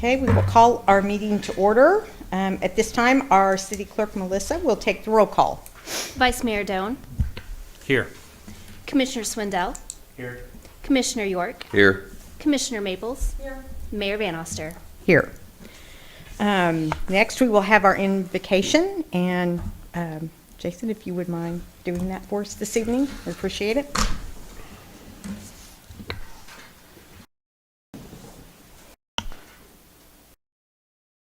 Okay, we will call our meeting to order. At this time, our city clerk, Melissa, will take the roll call. Vice Mayor Doan. Here. Commissioner Swindell. Here. Commissioner York. Here. Commissioner Maples. Here. Mayor Van Oster. Here. Next, we will have our invocation, and Jason, if you would mind doing that for us this evening, I appreciate it.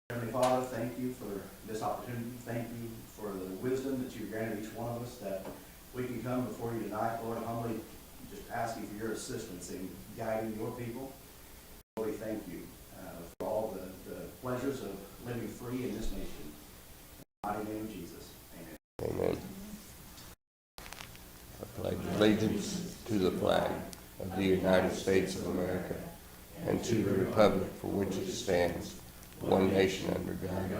Heavenly Father, thank you for this opportunity. Thank you for the wisdom that you've granted each one of us, that we can come before you tonight, Lord, humbly just asking for your assistance in guiding your people. Lord, we thank you for all the pleasures of living free in this nation. In the mighty name of Jesus, amen. Amen. I pledge allegiance to the flag of the United States of America and to the republic for which it stands, one nation under God,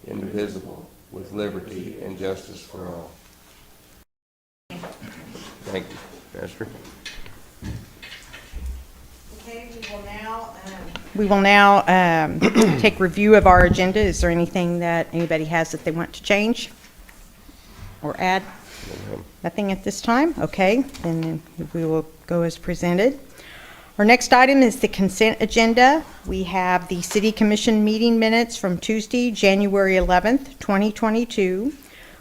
indivisible, with liberty and justice for all. Thank you, Pastor. Okay, we will now take review of our agenda. Is there anything that anybody has that they want to change or add? Nothing at this time? Okay, then we will go as presented. Our next item is the consent agenda. We have the City Commission meeting minutes from Tuesday, January 11th, 2022.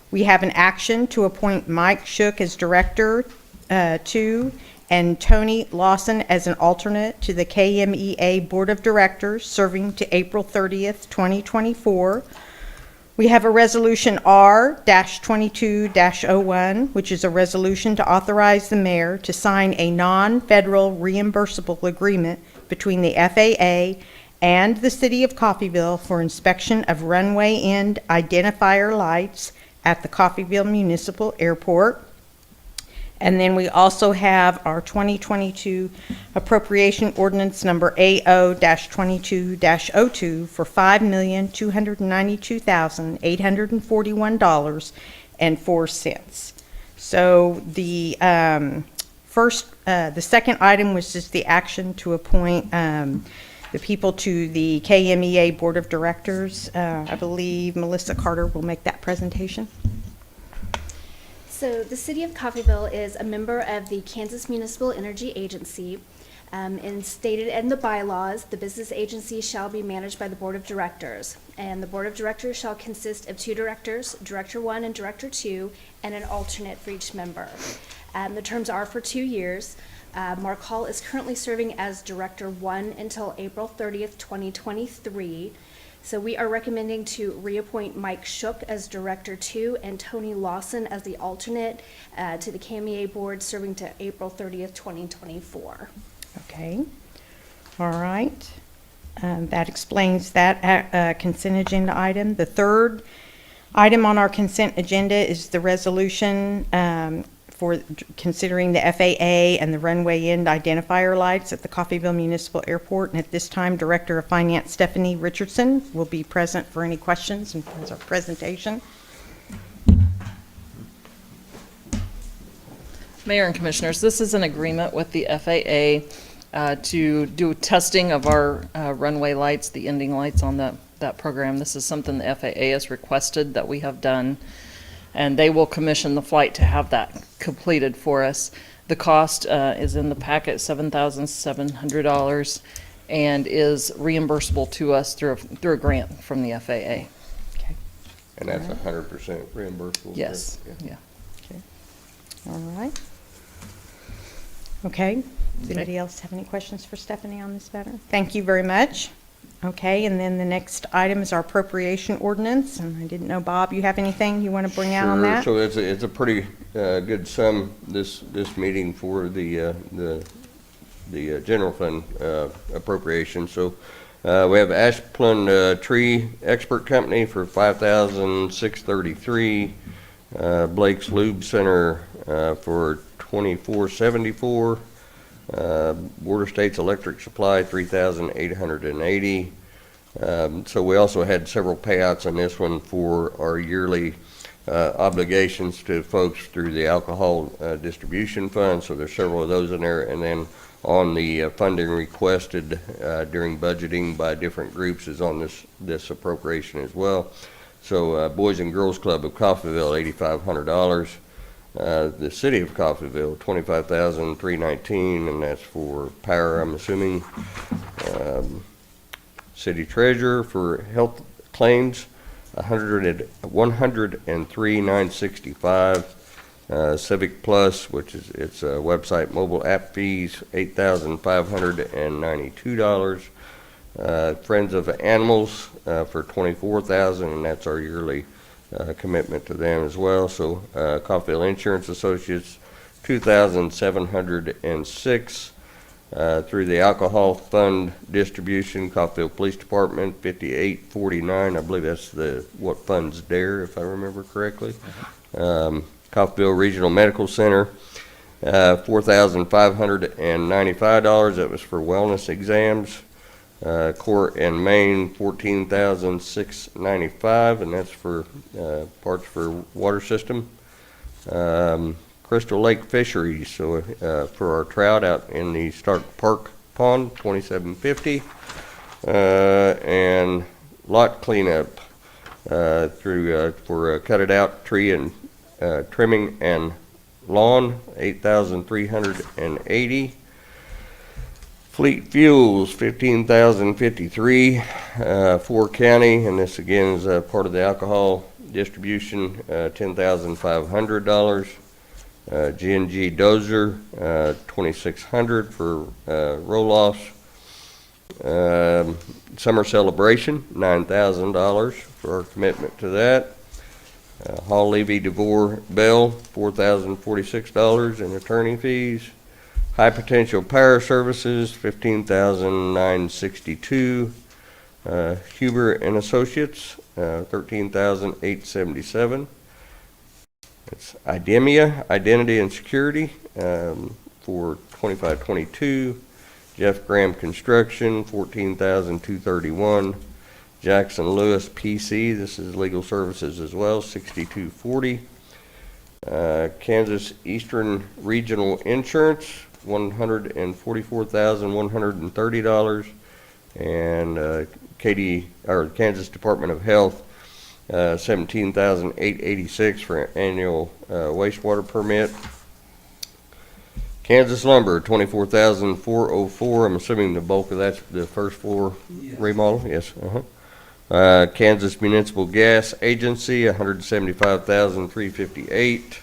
We have an action to appoint Mike Shook as Director 2 and Tony Lawson as an alternate to the KMEA Board of Directors, serving to April 30th, 2024. We have a resolution R-22-01, which is a resolution to authorize the mayor to sign a non-federal reimbursable agreement between the FAA and the City of Coffeeville for inspection of runway end identifier lights at the Coffeeville Municipal Airport. And then we also have our 2022 Appropriation Ordinance number AO-22-02 for $5,292,841.04. So the the second item was just the action to appoint the people to the KMEA Board of Directors. I believe Melissa Carter will make that presentation. So the City of Coffeeville is a member of the Kansas Municipal Energy Agency, and stated in the bylaws, the business agency shall be managed by the Board of Directors, and the Board of Directors shall consist of 2 directors, Director 1 and Director 2, and an alternate for each member. The terms are for 2 years. Mark Hall is currently serving as Director 1 until April 30th, 2023. So we are recommending to reappoint Mike Shook as Director 2 and Tony Lawson as the alternate to the KMEA Board, serving to April 30th, 2024. Okay. All right. That explains that consent agenda item. The third item on our consent agenda is the resolution for considering the FAA and the runway end identifier lights at the Coffeeville Municipal Airport. And at this time, Director of Finance Stephanie Richardson will be present for any questions and for our presentation. Mayor and Commissioners, this is an agreement with the FAA to do testing of our runway lights, the ending lights on that program. This is something the FAA has requested that we have done, and they will commission the flight to have that completed for us. The cost is in the packet, $7,700, and is reimbursable to us through a grant from the FAA. Okay. And that's 100% reimbursable? Yes. Yeah. Okay. All right. Okay. Does anybody else have any questions for Stephanie on this matter? Thank you very much. Okay, and then the next item is our appropriation ordinance, and I didn't know, Bob, you have anything you want to bring out on that? So it's a pretty good sum this meeting for the general fund appropriation. So we have Ashplin Tree Expert Company for $5,633, Blake's Lube Center for $2,474. Border States Electric Supply, $3,880. So we also had several payouts on this one for our yearly obligations to folks through the alcohol distribution fund. So there's several of those in there, and then on the funding requested during budgeting by different groups is on this appropriation as well. So Boys and Girls Club of Coffeeville, $8,500. The City of Coffeeville, $25,319, and that's for power, I'm assuming. City Treasurer for health claims, $103,965. Civic Plus, which is its website mobile app fees, $8,592. Friends of Animals for $24,000, and that's our yearly commitment to them as well. So Coffeeville Insurance Associates, $2,706. Through the Alcohol Fund Distribution, Coffeeville Police Department, $58.49. I believe that's what fund's there, if I remember correctly. Coffeeville Regional Medical Center, $4,595. That was for wellness exams. Court and Main, $14,695, and that's for parts for water system. Crystal Lake Fisheries, so for our trout out in the Stark Park Pond, $27.50. And lot cleanup for cut it out tree and trimming and lawn, $8,380. Fleet Fuels, $15,053. 4 County, and this again is part of the alcohol distribution, $10,500. G&G Dozer, $2,600 for roll-offs. Summer Celebration, $9,000 for our commitment to that. Hall Levy DeVore Bell, $4,046 in attorney fees. High Potential Power Services, $15,962. Huber and Associates, $13,877. It's IDEMIA, Identity and Security, for 2522. Jeff Graham Construction, $14,231. Jackson Lewis PC, this is legal services as well, $6240. Kansas Eastern Regional Insurance, $144,130. And Kansas Department of Health, $17,886 for an annual wastewater permit. Kansas Lumber, $24,404. I'm assuming the bulk of that's the first floor remodel. Yes. Kansas Municipal Gas Agency, $175,358.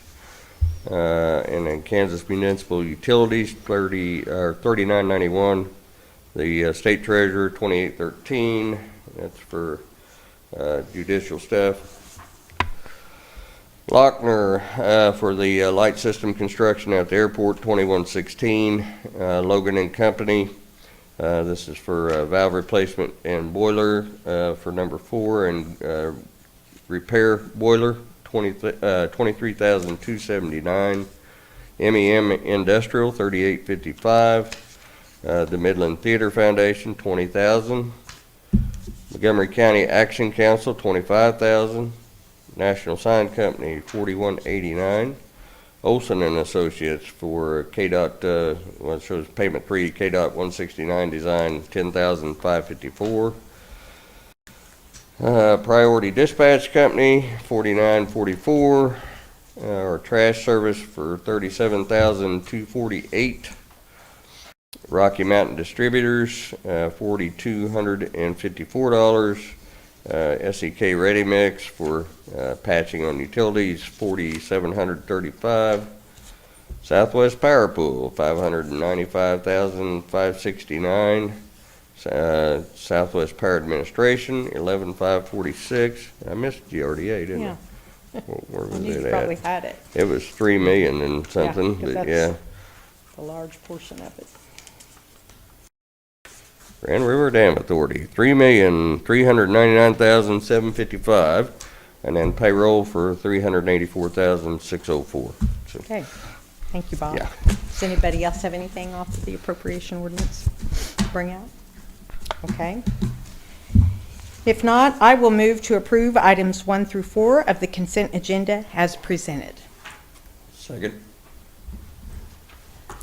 And then Kansas Municipal Utilities, $39.91. The State Treasurer, $28.13. That's for judicial stuff. Lochner for the light system construction at the airport, $21.16. Logan and Company, this is for valve replacement and boiler for number 4, and repair boiler, $23,279. MEM Industrial, $38.55. The Midland Theater Foundation, $20,000. Montgomery County Action Council, $25,000. National Sign Company, $41.89. Olson and Associates for KDOT, well, it shows payment 3, KDOT 169 design, $10,554. Priority Dispatch Company, $49.44. Our trash service for $37,248. Rocky Mountain Distributors, $4,254. SEK Ready Mix for patching on utilities, $4,735. Southwest Power Pool, $595,569. Southwest Power Administration, $11,546. I missed GRDA, didn't I? Where was it at? Probably had it. It was $3 million and something. Yeah, 'cause but that's a large portion of it. Grand River Dam Authority, $3,399,755, and then payroll for $384,604. So, Okay, thank you, Bob. Yeah. Does anybody else have anything off of the appropriation ordinance to bring out? Okay. If not, I will move to approve items 1 through 4 of the consent agenda as presented. Second.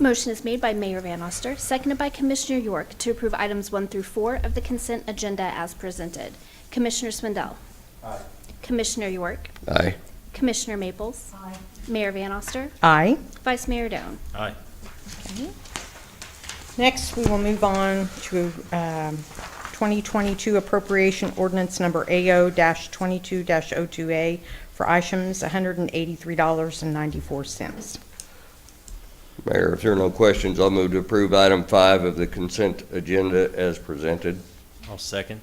Motion is made by Mayor Van Oster, seconded by Commissioner York, to approve items 1 through 4 of the consent agenda as presented. Commissioner Swindell. Aye. Commissioner York. Aye. Commissioner Maples. Aye. Mayor Van Oster. Aye. Vice Mayor Doan. Aye. Next, we will move on to 2022 Appropriation Ordinance Number AO-22-02A for items $183.94. Mayor, if there are no questions, I'll move to approve item 5 of the consent agenda as presented. I'll second.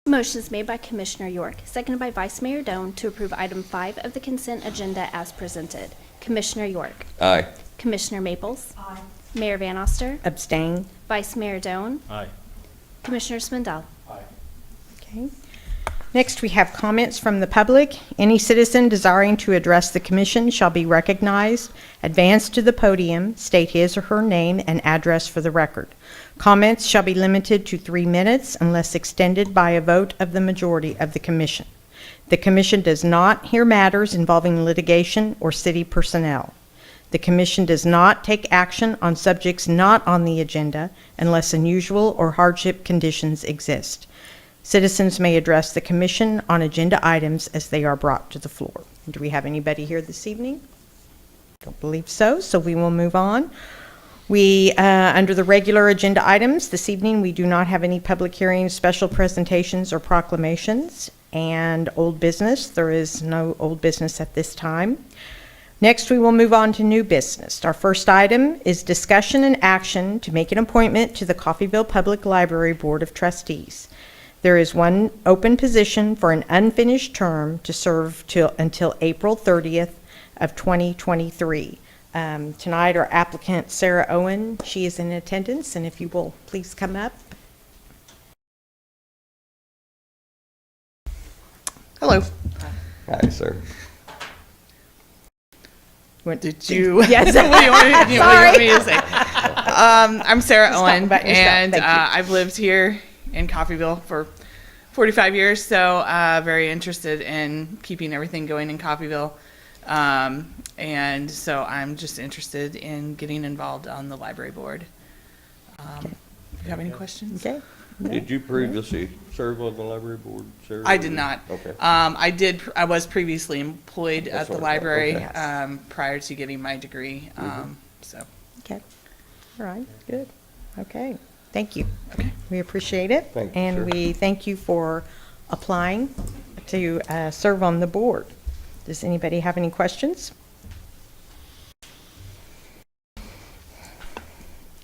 Motion is made by Commissioner York, seconded by Vice Mayor Doan, to approve item 5 of the consent agenda as presented. Commissioner York. Aye. Commissioner Maples. Aye. Mayor Van Oster. Abstain. Vice Mayor Doan. Aye. Commissioner Swindell. Aye. Okay. Next, we have comments from the public. Any citizen desiring to address the commission shall be recognized, advance to the podium, state his or her name and address for the record. Comments shall be limited to 3 minutes unless extended by a vote of the majority of the commission. The commission does not hear matters involving litigation or city personnel. The commission does not take action on subjects not on the agenda unless unusual or hardship conditions exist. Citizens may address the commission on agenda items as they are brought to the floor. Do we have anybody here this evening? Don't believe so, so we will move on. Under the regular agenda items, this evening we do not have any public hearings, special presentations, or proclamations. And old business, there is no old business at this time. Next, we will move on to new business. Our first item is discussion and action to make an appointment to the Coffeeville Public Library Board of Trustees. There is one open position for an unfinished term to serve until April 30th of 2023. Tonight, our applicant, Sarah Owen, she is in attendance, and if you will please come up. Hello. Aye, sir. Did you? Yes. What do you want me to say? I'm Sarah Just talk Owen, about yourself. and Thank you. I've lived here in Coffeeville for 45 years, so very interested in keeping everything going in Coffeeville. And so I'm just interested in getting involved on the library board. Do you have any questions? Okay. Did you previously serve on the library board, Sarah? I did not. Okay. I was previously employed That's at the what I thought. library Okay. prior to getting my degree. So Okay. All right. Good. Okay. Thank you. Okay. We appreciate it. Thank you, And sir. we thank you for applying to serve on the board. Does anybody have any questions?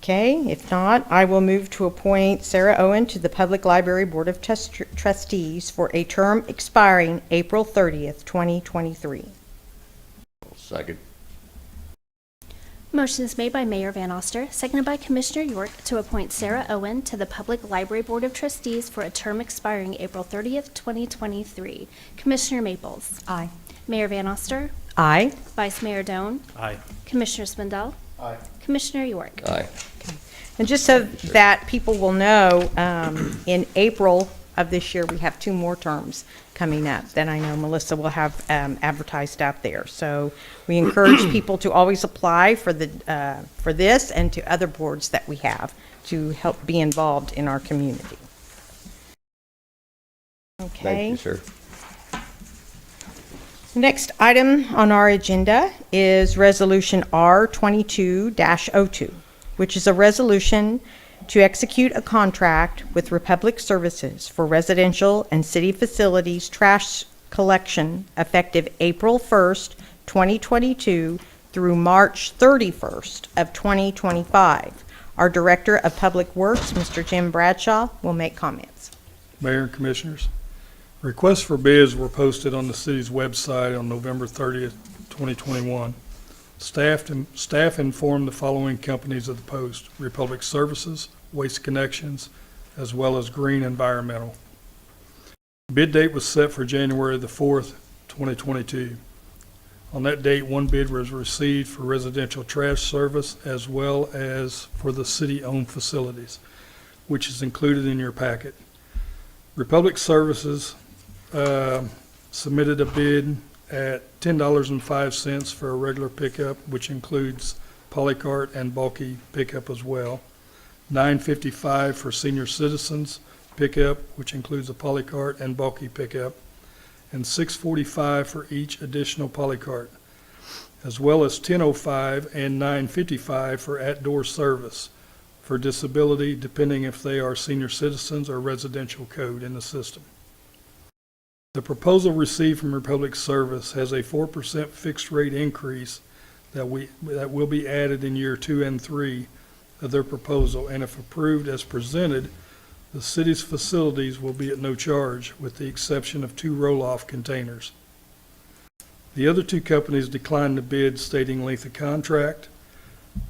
Okay, if not, I will move to appoint Sarah Owen to the Public Library Board of Trustees for a term expiring April 30th, 2023. Second. Motion is made by Mayor Van Oster, seconded by Commissioner York, to appoint Sarah Owen to the Public Library Board of Trustees for a term expiring April 30th, 2023. Commissioner Maples. Aye. Mayor Van Oster. Aye. Vice Mayor Doan. Aye. Commissioner Swindell. Aye. Commissioner York. Aye. And just so that people will know, in April of this year, we have 2 more terms coming up that I know Melissa will have advertised out there. So we encourage people to always apply for this and to other boards that we have to help be involved in our community. Okay. Thank you, sir. Next item on our agenda is Resolution R22-02, which is a resolution to execute a contract with Republic Services for residential and city facilities trash collection effective April 1st, 2022 through March 31st of 2025. Our Director of Public Works, Mr. Jim Bradshaw, will make comments. Mayor and Commissioners, requests for bids were posted on the city's website on November 30th, 2021. Staff informed the following companies of the post: Republic Services, Waste Connections, as well as Green Environmental. Bid date was set for January the 4th, 2022. On that date, one bid was received for residential trash service as well as for the city-owned facilities, which is included in your packet. Republic Services submitted a bid at $10.05 for a regular pickup, which includes polycart and bulky pickup as well. $9.55 for senior citizens pickup, which includes a polycart and bulky pickup, and $6.45 for each additional polycart, as well as $10.05 and $9.55 for at-door service for disability, depending if they are senior citizens or residential code in the system. The proposal received from Republic Service has a 4% fixed rate increase that will be added in year 2 and 3 of their proposal, and if approved as presented, the city's facilities will be at no charge, with the exception of 2 roll-off containers. The other 2 companies declined to bid, stating length of contract.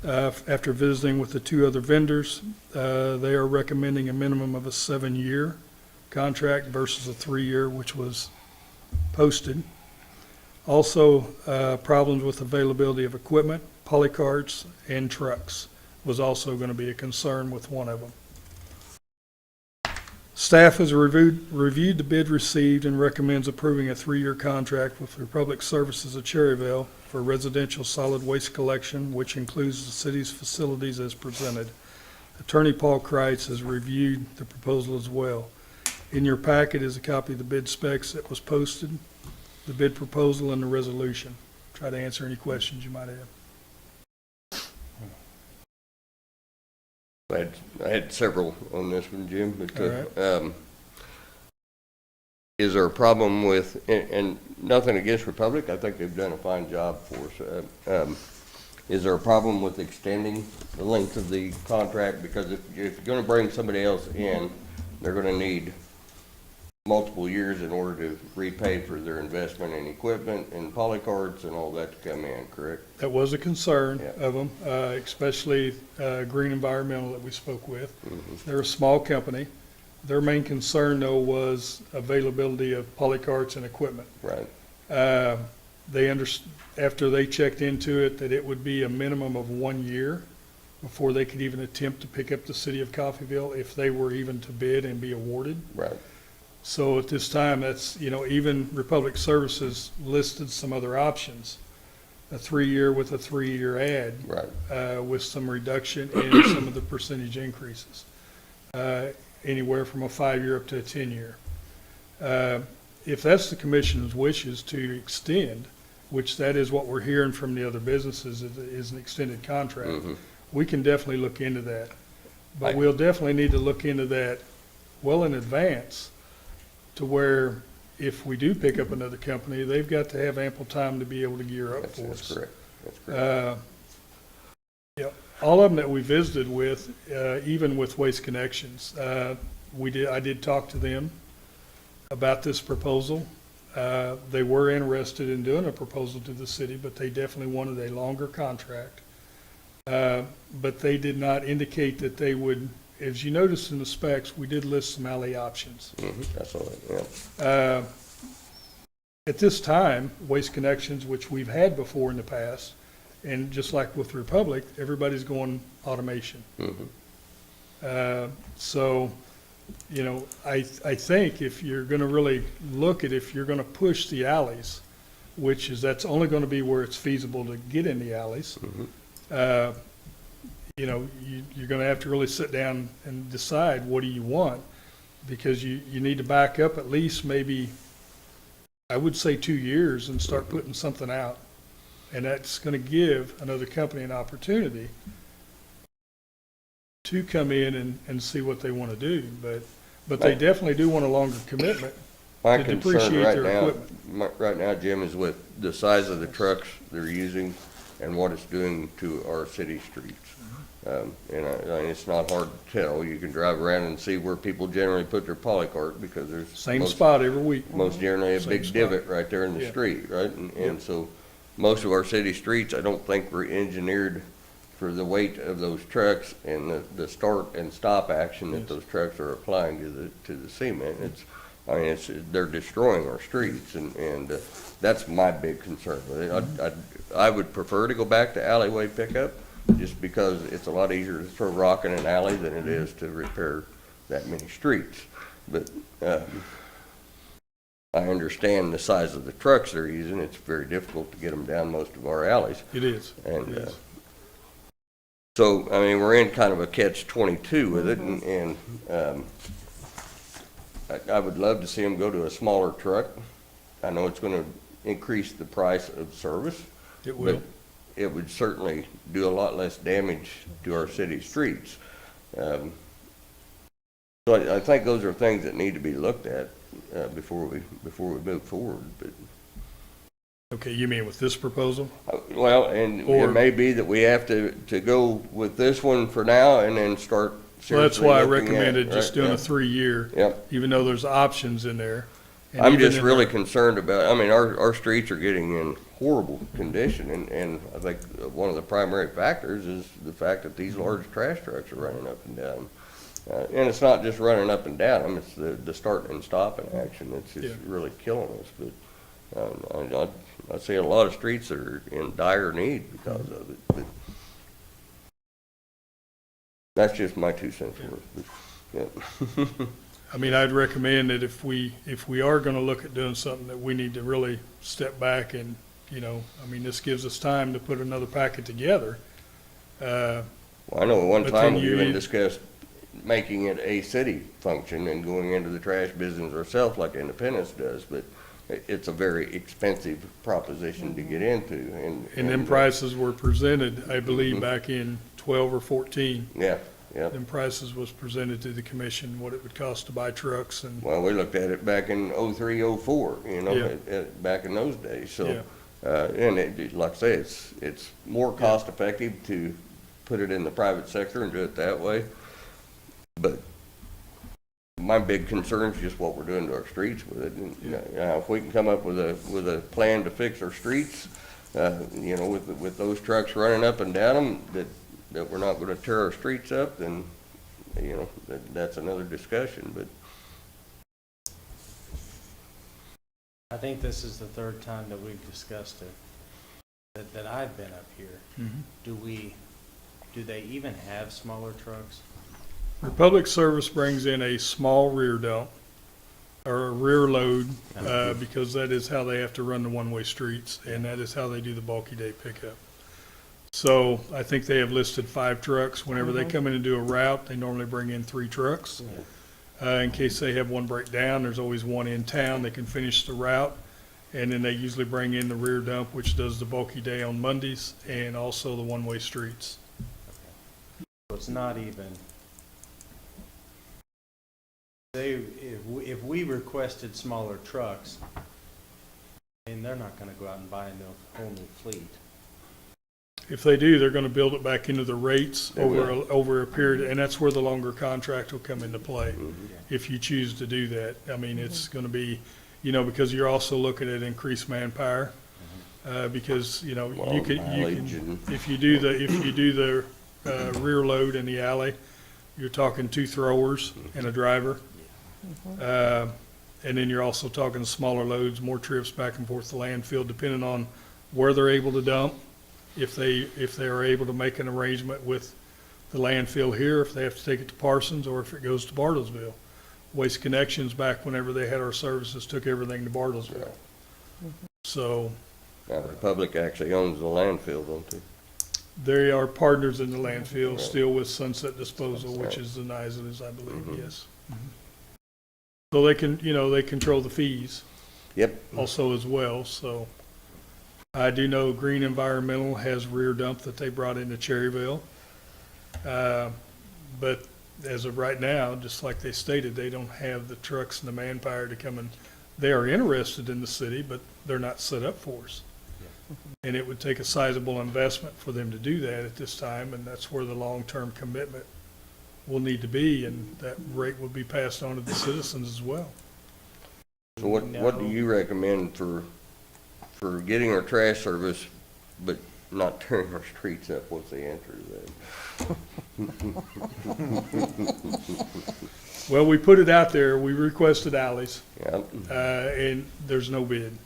After visiting with the 2 other vendors, they are recommending a minimum of a 7-year contract versus a 3-year, which was posted. Also, problems with availability of equipment, polycarts, and trucks was also going to be a concern with one of them. Staff has reviewed the bid received and recommends approving a 3-year contract with Republic Services of Cherryville for residential solid waste collection, which includes the city's facilities as presented. Attorney Paul Kreitz has reviewed the proposal as well. In your packet is a copy of the bid specs that was posted, the bid proposal, and the resolution. Try to answer any questions you might have. I had several on this one, Jim, but, All right. Is there a problem with, and nothing against Republic, I think they've done a fine job for us. Is there a problem with extending the length of the contract? Because if you're gonna bring somebody else in, they're gonna need multiple years in order to repay for their investment in equipment and polycarts and all that to come in, correct? That was a concern Yeah. of them, especially Green Environmental that we spoke with. Mm-hmm. They're a small company. Their main concern, though, was availability of polycarts and equipment. Right, After they checked into it, that it would be a minimum of 1 year before they could even attempt to pick up the city of Coffeeville if they were even to bid and be awarded. right, So at this time, that's, even Republic Services listed some other options. A 3-year with a 3-year add. right. With some reduction in some of the percentage increases. Anywhere from a 5-year up to a 10-year. If that's the commission's wishes to extend, which that is what we're hearing from the other businesses, is an extended contract, Mhm. we can definitely look into that. But Right. we'll definitely need to look into that well in advance, to where if we do pick up another company, they've got to have ample time to be able to gear up for That's us. correct, that's correct. Yeah, all of them that we visited with, even with Waste Connections, I did talk to them about this proposal. They were interested in doing a proposal to the city, but they definitely wanted a longer contract. But they did not indicate that they would, as you noticed in the specs, we did list some alley options. Mhm, that's all, yeah. At this time, Waste Connections, which we've had before in the past, and just like with Republic, everybody's going automation. Mhm. So, I think if you're going to really look at, if you're going to push the alleys, that's only going to be where it's feasible to get in the alleys, Mhm. you're going to have to really sit down and decide what do you want, because you need to back up at least maybe, I would say 2 years, and start putting something out. And that's going to give another company an opportunity to come in and see what they want to do. But they definitely do want a longer commitment. My To concern depreciate right their now, equipment. right now, Jim, is with the size of the trucks they're using and what it's doing to our city streets. And it's not hard to tell. You can drive around and see where people generally put their polycart, because there's Same most- spot every week. most generally a Same big spot. divot right there in the Yeah. street, right? And so most of our city streets, I don't think were engineered for the weight of those trucks and the start and stop action that Yes. those trucks are applying to the cement. They're destroying our streets, and that's my big concern. I would prefer to go back to alleyway pickup, just because it's a lot easier to throw rock in an alley than it is to repair that many streets. But I understand the size of the trucks they're using. It's very difficult to get them down most of our alleys. It is. And, It is. So, I mean, we're in kind of a catch-22 with it, and I would love to see them go to a smaller truck. I know it's gonna increase the price of service. It will. But it would certainly do a lot less damage to our city streets. So I think those are things that need to be looked at, before we move forward, but. Okay, you mean with this proposal? Well, and Or- it may be that we have to go with this one for now and then start So that's seriously why I looking at it, recommended just right? doing Yeah. a 3-year, Yep. even though there's options in there. And I'm even just in really the- concerned about, I mean, our streets are getting in horrible condition, and I think one of the primary factors is the fact that these large trash trucks are running up and down. And it's not just running up and down them, it's the starting and stopping action that's just Yeah. really killing us. But I see a lot of streets that are in dire need because of it. But that's just my 2 cents worth. But, yeah. I mean, I'd recommend that if we are gonna look at doing something, that we need to really step back and, I mean, this gives us time to put another packet together. Well, I know at one But time then we you even need- discussed making it a city function and going into the trash business ourselves like Independence does, but it's a very expensive proposition to get into, And them prices were presented, I believe, back in 12 or 14. Yeah, yeah. Them prices was presented to the commission, what it would cost to buy trucks and, Well, we looked at it back in '03, '04, Yeah. back in those days, so. Yeah. And like I say, it's more cost effective to put it in the private sector and do it that way. But my big concern is just what we're doing to our streets with it. And, if we can come up with a plan to fix our streets, with those trucks running up and down them, that we're not gonna tear our streets up, then, that's another discussion, but. I think this is the third time that we've discussed it, that I've been up here. Do they even have smaller trucks? Republic Service brings in a small rear dump, or a rear load, because that is how they have to run the one-way streets, and that is how they do the bulky day pickup. So I think they have listed 5 trucks. Whenever they come in and do a route, they normally bring in 3 trucks. In case they have one break down, there's always one in town. They can finish the route. And then they usually bring in the rear dump, which does the bulky day on Mondays and also the one-way streets. So it's not even, if we requested smaller trucks, and they're not gonna go out and buy a whole new fleet. If they do, they're gonna build it back into the rates They will. over a period, and that's where the longer contract will come into play, if you choose to do that. I mean, it's gonna be, because you're also looking at increased manpower, because, you Mileage can, and- if you do the rear load in the alley, you're talking 2 throwers and a driver. And then you're also talking smaller loads, more trips back and forth to landfill, depending on where they're able to dump. If they are able to make an arrangement with the landfill here, if they have to take it to Parsons, or if it goes to Bartlesville. Waste Connections, back whenever they had our services, took everything to Bartlesville. So Now, the Republic actually owns the landfill, don't they? they are partners in the landfill, Right. still with Sunset Disposal, which Right. is the Niza's, I believe, Mhm. yes. So they can, they control the fees Yep. also as well, so. I do know Green Environmental has rear dump that they brought into Cherryville. But as of right now, just like they stated, they don't have the trucks and the manpower to come and, they are interested in the city, but they're not set up for us. And it would take a sizable investment for them to do that at this time, and that's where the long-term commitment will need to be, and that rate will be passed on to the citizens as well. So what do you recommend for getting our trash service, but not tearing our streets up? What's the answer to that? Well, we put it out there, we requested alleys, Yep. and there's no bid.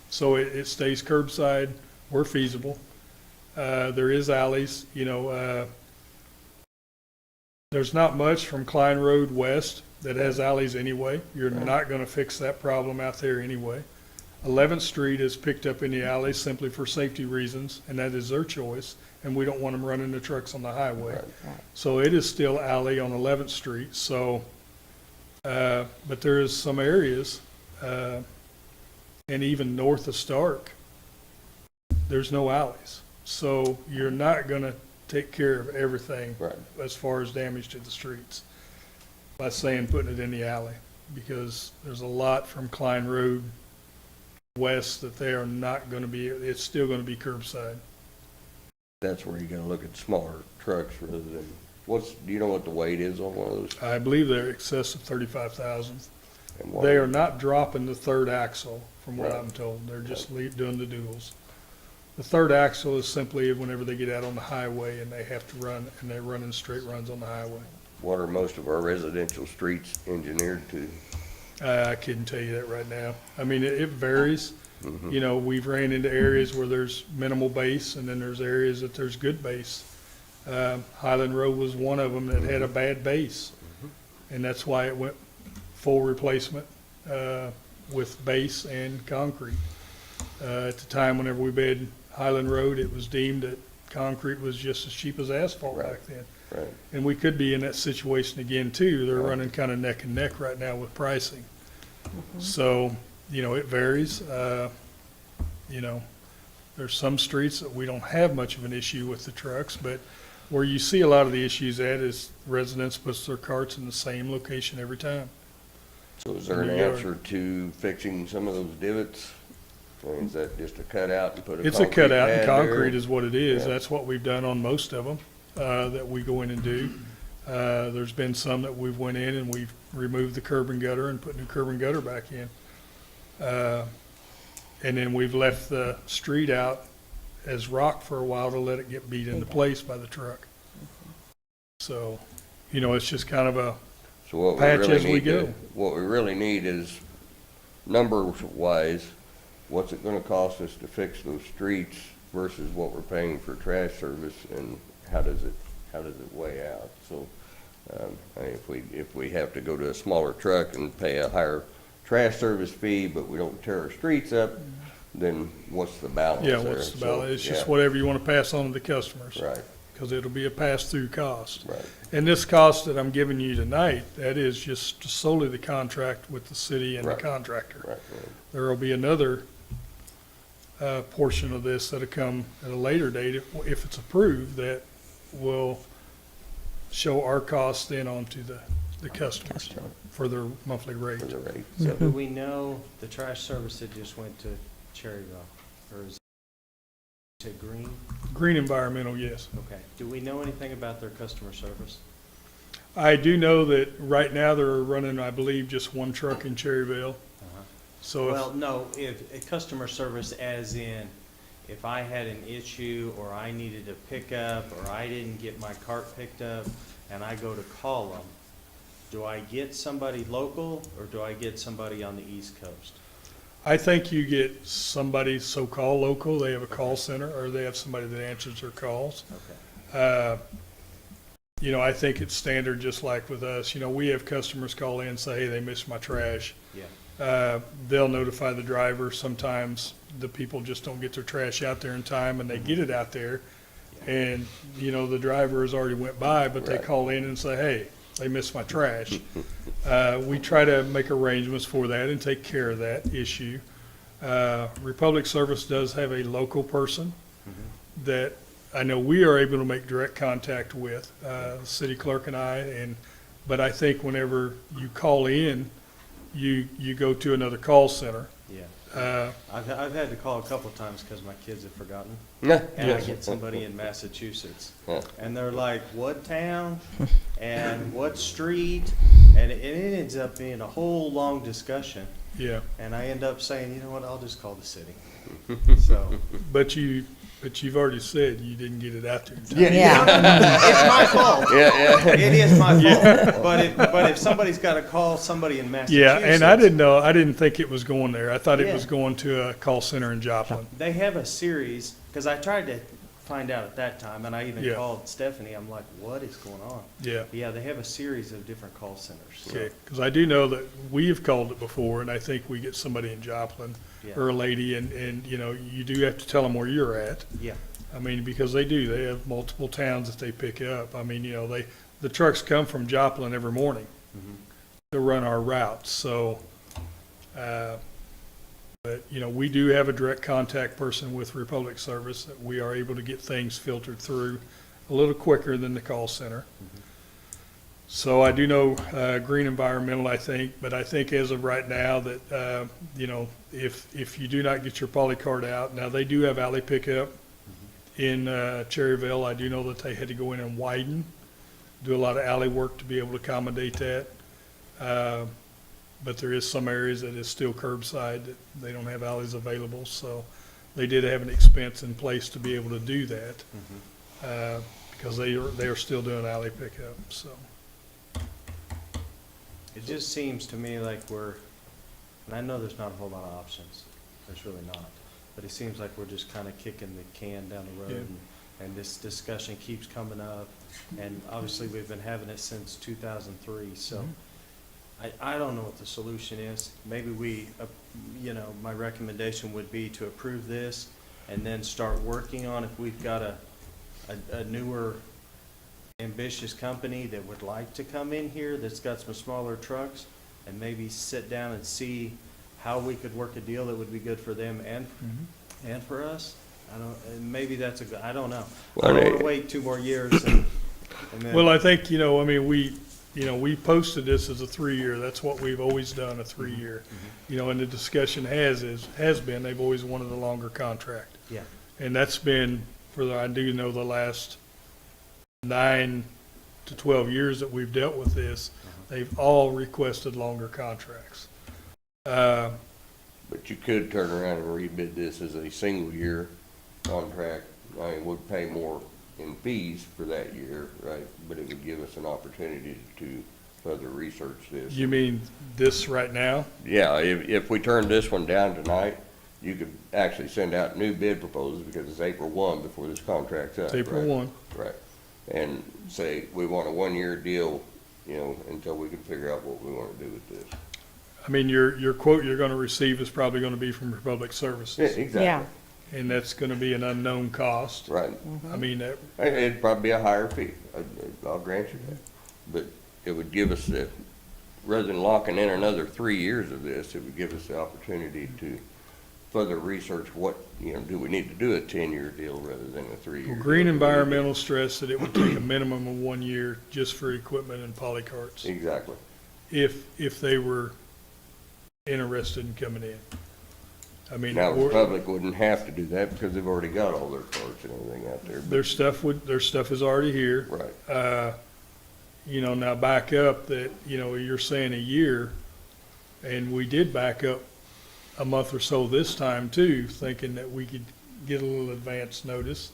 So it stays curbside where feasible. There is alleys, there's not much from Klein Road west that has alleys anyway. You're not gonna fix that problem out there anyway. 11th Street is picked up in the alley simply for safety reasons, and that is their choice, and we don't want them running the trucks on the highway. So it is still alley on 11th Street, so, but there is some areas, and even north of Stark, there's no alleys. So you're not gonna take care of everything Right. as far as damage to the streets by saying putting it in the alley, because there's a lot from Klein Road west that they are not gonna be, it's still gonna be curbside. That's where you're gonna look at smaller trucks rather than, do you know what the weight is on one of those? I believe they're excess of 35,000. And what- They are not dropping the third axle, from what Right. I'm told. They're just doing the duals. The third axle is simply whenever they get out on the highway and they have to run, and they're running straight runs on the highway. What are most of our residential streets engineered to? I couldn't tell you that right now. I mean, it varies. You know, we've ran into areas where there's minimal base, and then there's areas that there's good base. Highland Road was one of them that had a bad base, and that's why it went full replacement with base and concrete. At the time, whenever we bid Highland Road, it was deemed that concrete was just as cheap as asphalt back then. Right. And we could be in that situation again too. They're running kind of neck and neck right now with pricing. So, you know, it varies. You know, there's some streets that we don't have much of an issue with the trucks, but where you see a lot of the issues at is residents puts their carts in the same location every time. So is there an In your answer to fixing some of those divots? Or is that just a cutout and put a It's a concrete cutout, and pad concrete there? is what it is. Yeah. That's what we've done on most of them, that we go in and do. There's been some that we've went in and we've removed the curb and gutter and put new curb and gutter back in. And then we've left the street out as rock for a while to let it get beat into place by the truck. So, you know, it's just kind of a, So what we patch really as we need to, go. what we really need is, numbers wise, what's it gonna cost us to fix those streets versus what we're paying for trash service, and how does it weigh out? So, I mean, if we have to go to a smaller truck and pay a higher trash service fee, but we don't tear our streets up, then what's the balance yeah, there? what's the So, balance? It's just yeah, whatever you want to pass on to the customers. Right, Because it'll be a pass-through cost. right, And this cost that I'm giving you tonight, that is just solely the contract with the city and the Right. contractor. right. There will be another portion of this that'll come at a later date, if it's approved, that will show our costs then onto the customers for their monthly rate. For the rate. So do we know the trash service that just went to Cherryville, or is it Green? Green Environmental, yes. Okay. Do we know anything about their customer service? I do know that right now they're running, I believe, just one truck in Cherryville. So if, Well, no, if, a customer service as in, if I had an issue, or I needed a pickup, or I didn't get my cart picked up, and I go to call them, do I get somebody local, or do I get somebody on the East Coast? I think you get somebody so-called local, they have a call center, or they have somebody that answers their calls. Okay. You know, I think it's standard, just like with us. You know, we have customers call in and say, hey, they missed my trash. Yeah. They'll notify the driver. Sometimes the people just don't get their trash out there in time, and they get it out there. And, you know, the driver has already went by, but they Right. call in and say, hey, they missed my trash. We try to make arrangements for that and take care of that issue. Republic Service does have a local person that I know we are able to make direct contact with, the city clerk and I, but I think whenever you call in, you go to another call center. Yeah. I've had to call a couple of times because my kids have forgotten. Yeah. And I get somebody in Massachusetts, Yeah. and they're like, what town and what street? And it ends up being a whole long discussion. Yeah, And I end up saying, you know what, I'll just call the city. So, but you've already said you didn't get it out there in time. it's my fault. Yeah, It is my fault. But if somebody's got to call somebody in Massachusetts. Yeah, and I didn't think it was going there. I thought it Yeah. was going to a call center in Joplin. They have a series, because I tried to find out at that time, and I even Yeah. called Stephanie. I'm like, what is going on? Yeah. Yeah, they have a series of different call centers. so- Okay, because I do know that we have called it before, and I think we get somebody in Joplin Yeah. or a lady, and, you know, you do have to tell them where you're at. Yeah, I mean, because they do, they have multiple towns that they pick up. I mean, you know, the trucks come from Joplin every morning to run our routes, so, but, you know, we do have a direct contact person with Republic Service that we are able to get things filtered through a little quicker than the call center. So I do know, Green Environmental, I think, but I think as of right now that, you know, if you do not get your poly card out, now they do have alley pickup in, Cherryville. I do know that they had to go in and widen, do a lot of alley work to be able to accommodate that. But there is some areas that is still curbside, that they don't have alleys available, so they did have an expense in place to be able to do that. Because they are still doing alley pickup, so. it just seems to me like we're, and I know there's not a whole lot of options. There's really not. But it seems like we're just kind of kicking the can down the road, and this discussion keeps coming up. And obviously, we've been having it since 2003, so I don't know what the solution is. Maybe we, you know, my recommendation would be to approve this and then start working on if we've got a newer ambitious company that would like to come in here that's got some smaller trucks, and maybe sit down and see how we could work a deal that would be good for them and for us. And maybe that's a good, I don't know. I don't want to wait 2 more years and then. Well, I think, you know, I mean, we posted this as a 3-year. That's what we've always done, a 3-year. You know, and the discussion has been, they've always wanted a longer contract. Yeah, And that's been I do know the last 9 to 12 years that we've dealt with this, they've all requested longer contracts. But you could turn around and rebid this as a single-year contract. I mean, we'd pay more in fees for that year, right? But it would give us an opportunity to further research this. You mean this right now? Yeah, if we turned this one down tonight, you could actually send out new bid proposals because it's April 1 before this contract's up. It's April right? 1. Right. And say, we want a 1-year deal, you know, until we can figure out what we want to do with this. I mean, your quote you're going to receive is probably going to be from Republic Yeah, Services. exactly. Yeah. And that's going to be an unknown cost. Right. I mean, It'd probably be a higher fee, I'll grant you that. But it would give us rather than locking in another 3 years of this, it would give us the opportunity to further research what, you know, do we need to do a 10-year deal rather than a 3-year? well, Green Environmental stressed that it would take a minimum of 1 year just for equipment and polycarts, Exactly. if they were interested in coming in. I mean, Now, the public wouldn't have to do that because they've already got all their carts and everything out there. but- their stuff is already here. Right. You know, now back up that, you know, you're saying a year, and we did back up a month or so this time too, thinking that we could get a little advance notice.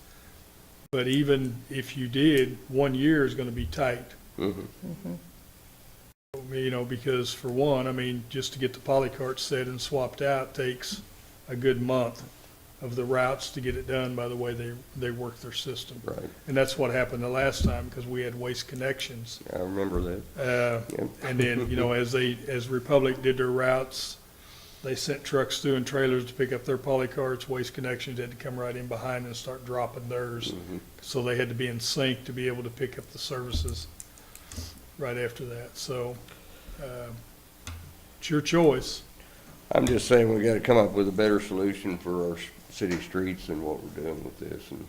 But even if you did, 1 year is gonna be tight. Mhm. You know, because for one, I mean, just to get the polycart set and swapped out takes a good month of the routes to get it done by the way they work their system. Right. And that's what happened the last time, because we had Waste Connections. I remember that. Yep. And then, you know, as Republic did their routes, they sent trucks through and trailers to pick up their polycarts. Waste Connections had to come right in behind and start dropping theirs. So they had to be in sync to be able to pick up the services right after that. So, it's your choice. I'm just saying we gotta come up with a better solution for our city streets than what we're doing with this, and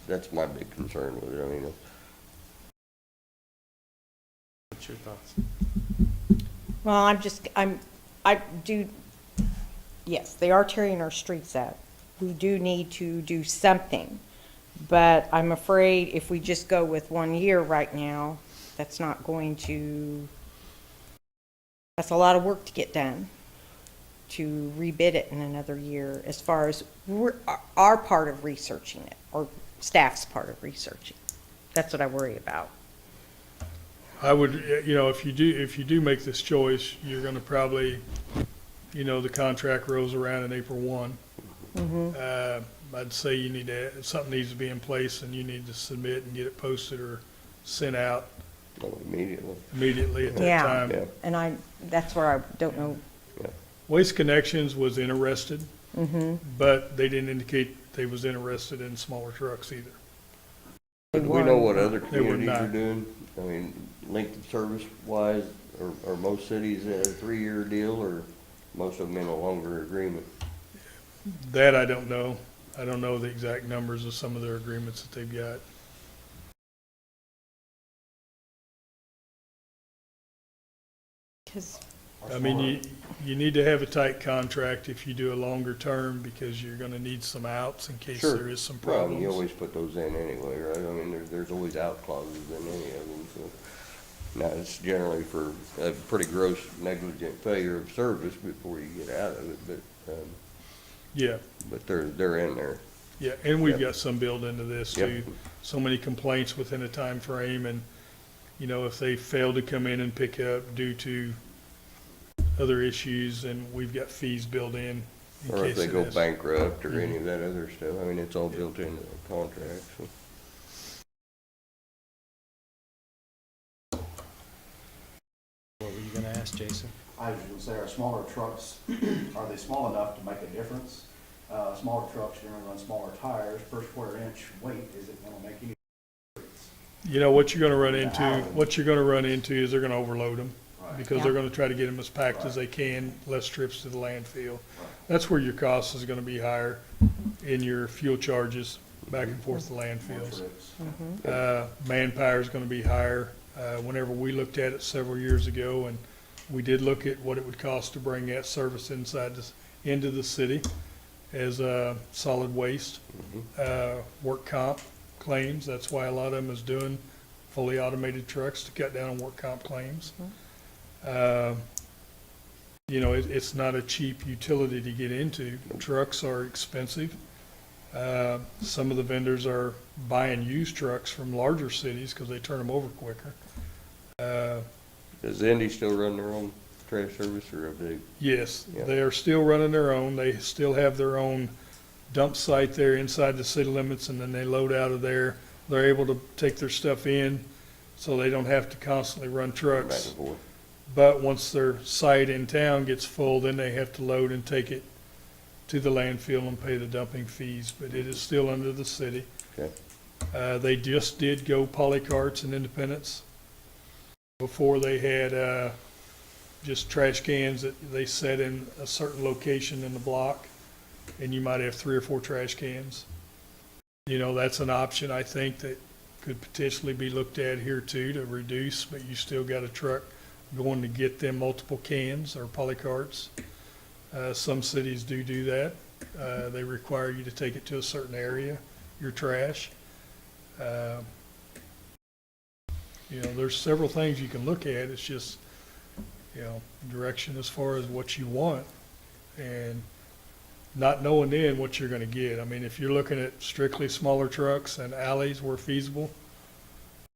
that's my big concern with it. I mean, what's your thoughts? Well, yes, they are tearing our streets up. We do need to do something. But I'm afraid if we just go with 1 year right now, that's not going to, that's a lot of work to get done, to rebid it in another year as far as our part of researching it, or staff's part of researching. That's what I worry about. I would, you know, if you do make this choice, you're gonna probably, you know, the contract rolls around in April 1. I'd say you need to, something needs to be in place and you need to submit and get it posted or sent out Oh, immediately. immediately at that Yeah. time. Yeah. And that's where I don't know. Waste Connections was interested, but they didn't indicate they was interested in smaller trucks either. They Do we know what weren't. other They were communities are not. doing? I mean, length of service wise, are most cities a 3-year deal or most of them in a longer agreement? That I don't know. I don't know the exact numbers of some of their agreements that they've got. Because I mean, you need to have a tight contract if you do a longer term because you're gonna need some outs in case Sure. there is some Well, I mean, you problems. always put those in anyway, right? I mean, there's always out clauses in any of them, so. Now, it's generally for a pretty gross negligent failure of service before you get out of it, Yeah, but they're in there. yeah, and we've Yep. got some built into this Yep. too. So many complaints within a time frame, and, you know, if they fail to come in and pick up due to other issues, and we've got fees built in Or if case they it go is. bankrupt or any of that other stuff, I mean, it's all built into the contract, so. What were you gonna ask, Jason? I was gonna say, our smaller trucks, are they small enough to make a difference? Smaller trucks generally run smaller tires, per square inch weight, is it gonna make any difference? You know, what you're gonna run into is they're gonna overload them. Right. Because they're gonna try to get them as packed as they can, less trips to the landfill. That's where your cost is gonna be higher in your fuel charges back and forth to More landfills. trips. Manpower is gonna be higher. Whenever we looked at it several years ago, and we did look at what it would cost to bring that service into the city as solid waste. Work comp claims, that's why a lot of them is doing fully automated trucks to cut down on work comp claims. You know, it's not a cheap utility to get into. Trucks are expensive. Some of the vendors are buying used trucks from larger cities because they turn them over quicker. Does Indy still run their own trash service or have they? Yes, Yeah. they are still running their own. They still have their own dump site there inside the city limits, and then they load out of there. They're able to take their stuff in, so they don't have to constantly run Back trucks. and forth. But once their site in town gets full, then they have to load and take it to the landfill and pay the dumping fees, but it is still under the city. Okay. They just did go polycarts and Independence. Before they had, just trash cans that they set in a certain location in the block, and you might have 3 or 4 trash cans. You know, that's an option, I think, that could potentially be looked at here too, to reduce, but you still got a truck going to get them multiple cans or polycarts. Some cities do that. They require you to take it to a certain area, your trash. You know, there's several things you can look at. It's just, you know, direction as far as what you want and not knowing then what you're gonna get. I mean, if you're looking at strictly smaller trucks and alleys where feasible,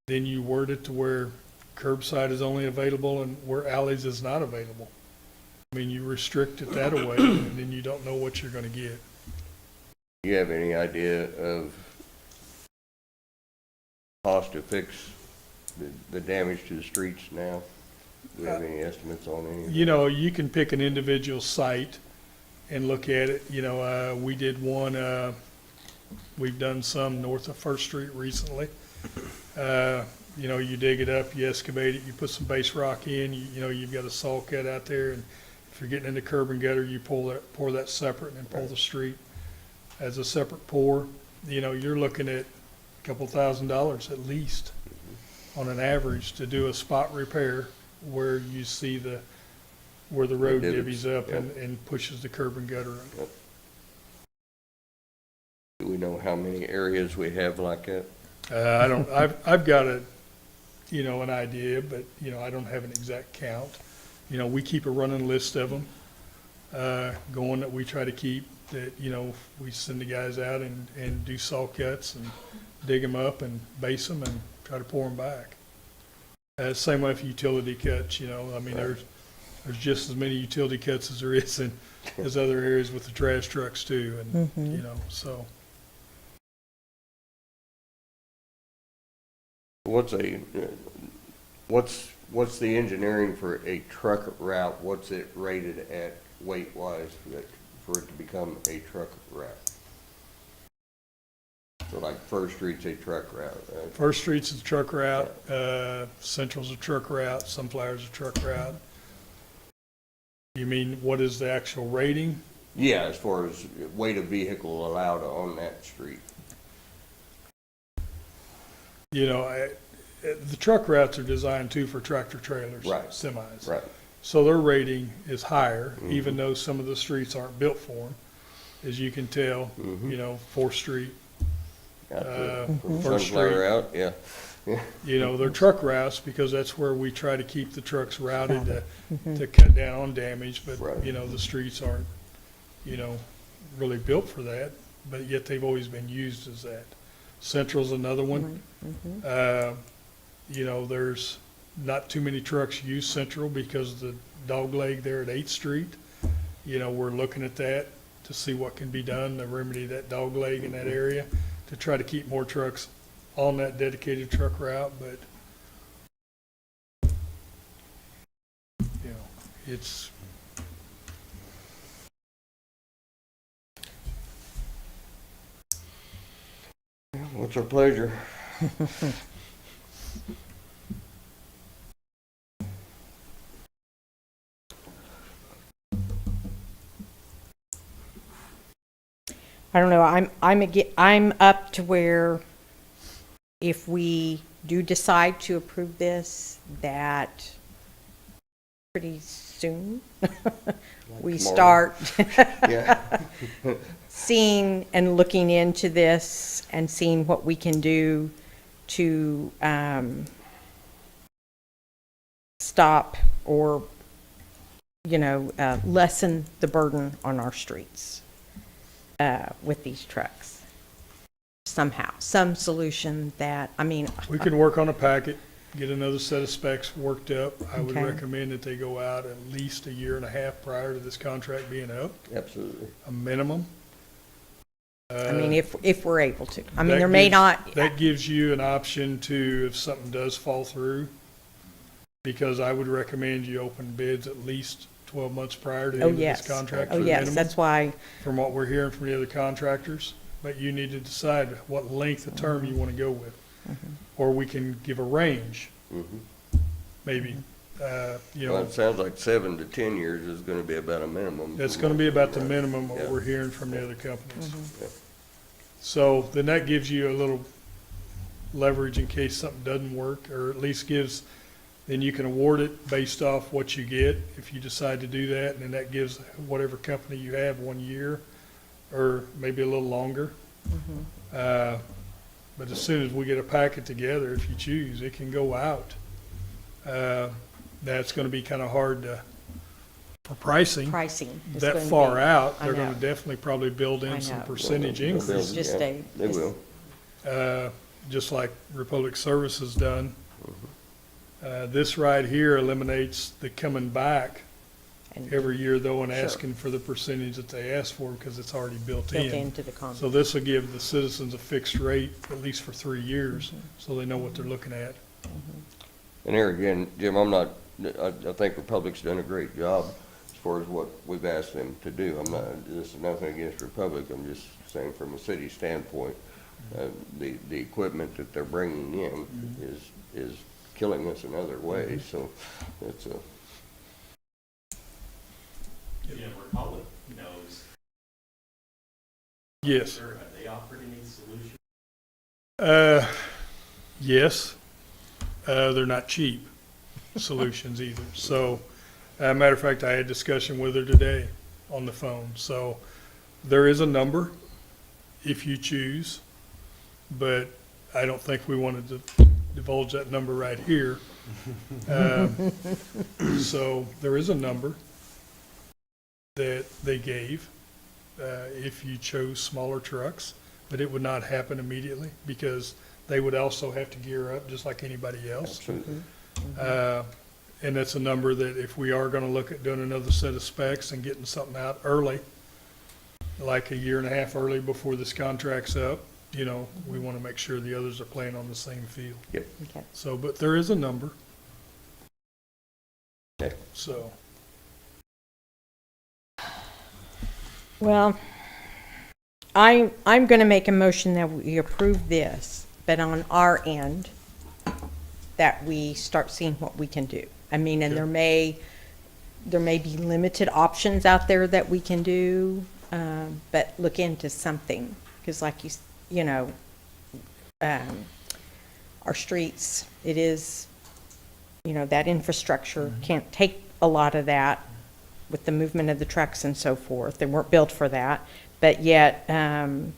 then you word it to where curbside is only available and where alleys is not available. I mean, you restrict it that way, and then you don't know what you're gonna get. Do you have any idea of cost to fix the damage to the streets now? Do you have any estimates on any of that? You know, you can pick an individual site and look at it. You know, we did one, we've done some north of First Street recently. You know, you dig it up, you excavate it, you put some base rock in, you know, you've got a saw cut out there, and if you're getting into curb and gutter, you pour that separate and then pull the street as a separate pour. You know, you're looking at a couple $1,000s at least on an average to do a spot repair where you see where the road divots, divvies up yep. and pushes the curb and gutter up. Do we know how many areas we have like that? I don't, I've got you know, an idea, but, you know, I don't have an exact count. You know, we keep a running list of them, going that we try to keep that, you know, we send the guys out and do saw cuts and dig them up and base them and try to pour them back. Same way for utility cuts, you know, I mean, there's just as many utility cuts as there is as other areas with the trash trucks too, and, you know, so. What's the engineering for a truck route? What's it rated at weight-wise for it to become a truck route? So like First Street's a truck route, right? First Street's a truck route, Central's a truck route, Sunflower's a truck route. You mean, what is the actual rating? Yeah, as far as weight of vehicle allowed on that street. You know, the truck routes are designed too for tractor trailers, Right. semis. Right. So their rating is higher, even though some of the streets aren't built for them. As you can tell, you know, 4th Street, Got the First Sunflower Street. out, yeah. you know, they're truck routes because that's where we try to keep the trucks routed to cut down on damage. But, Right. you know, the streets aren't, you know, really built for that, but yet they've always been used as that. Central's another one. You know, there's not too many trucks use Central because of the dog leg there at 8th Street. You know, we're looking at that to see what can be done to remedy that dog leg in that area, to try to keep more trucks on that dedicated truck route, but, you know, it's, What's our pleasure? I don't know, I'm up to where if we do decide to approve this, that pretty soon, we tomorrow. start Yeah. seeing and looking into this and seeing what we can do to stop or, you know, lessen the burden on our streets with these trucks. Somehow, some solution that, I mean, we can work on a packet, get another set of specs worked up. I would Okay. recommend that they go out at least a year and a half prior to this contract being up, Absolutely. a minimum. I mean, if we're able to. I mean, That there may gives- not, That gives you an option to, if something does fall through, because I would recommend you open bids at least 12 months prior to the oh, end of yes. this contract. Oh, for yes, minimum, that's why, from what we're hearing from the other contractors. But you need to decide what length of term you want to go with. Or we can give a range, maybe, you Well, know, it sounds like 7 to 10 years is gonna be about a minimum. that's going to be about the minimum what Yeah. we're hearing from the other companies. Yeah. So then that gives you a little leverage in case something doesn't work, or at least gives, then you can award it based off what you get if you decide to do that, and then that gives whatever company you have 1 year, or maybe a little longer. But as soon as we get a packet together, if you choose, it can go out. That's going to be kind of hard to, for pricing. pricing is That going to far be- out, I they're know. going to definitely probably build I in some know. percentage They'll build- increase, just yeah, a- They this- will. just like Republic Service has done. This right here eliminates the coming back and every year though and Sure. asking for the percentage that they asked for because it's already built built in. into the contract. So this will give the citizens a fixed rate, at least for 3 years, so they know what they're looking at. And there again, Jim, I think Republic's done a great job as far as what we've asked them to do. This is nothing against Republic, I'm just saying from a city standpoint, the equipment that they're bringing in is killing us in other ways, so it's a, Yeah, Republic knows. Yes. Sure, have they offered any solution? Yes. They're not cheap solutions either. So, matter of fact, I had a discussion with her today on the phone. So there is a number if you choose, but I don't think we wanted to divulge that number right here. So there is a number that they gave if you chose smaller trucks, but it would not happen immediately because they would also have to gear up just like anybody else. absolutely. And that's a number that if we are gonna look at doing another set of specs and getting something out early, like a year and a half early before this contract's up, you know, we want to make sure the others are playing on the same field. Yep. Okay. So, but there is a number, Okay. so. Well, I'm going to make a motion that we approve this, but on our end, that we start seeing what we can do. I mean, and there may be limited options out there that we can do, but look into something. Because like you know, our streets, it is, you know, that infrastructure can't take a lot of that with the movement of the trucks and so forth. They weren't built for that. But yet,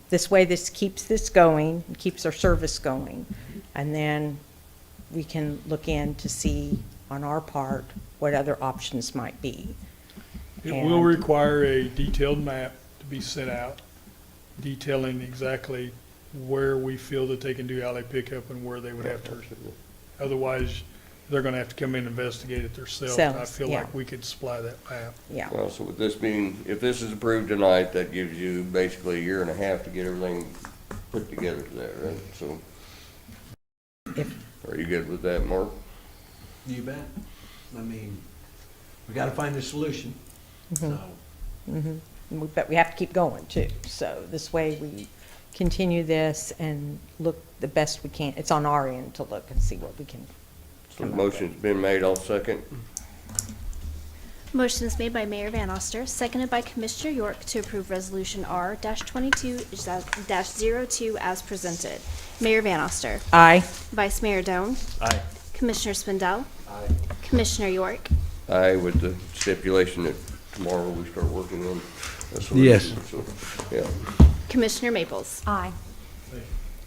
this way, this keeps this going, keeps our service going. And then we can look in to see on our part what other options might be. It will require a detailed map to be sent out, detailing exactly where we feel that they can do alley pickup and where they would have to. Otherwise, they're gonna have to come in and investigate it themselves. And I feel Yeah. like we could supply that map. Yeah, Well, so with this being, if this is approved tonight, that gives you basically a year and a half to get everything put together for that, right? So, are you good with that, Mark? You bet. I mean, we gotta find a solution, so. but we have to keep going too. So this way we continue this and look the best we can. It's on our end to look and see what we can So the come up with. motion's been made, I'll second. Motion is made by Mayor Van Oster, seconded by Commissioner York to approve Resolution R-22-02 as presented. Mayor Van Oster. Aye. Vice Mayor Doan. Aye. Commissioner Swindell. Commissioner York. Aye, with the stipulation that tomorrow we start working on a solution. Yes. So, yeah, Commissioner Maples. Aye.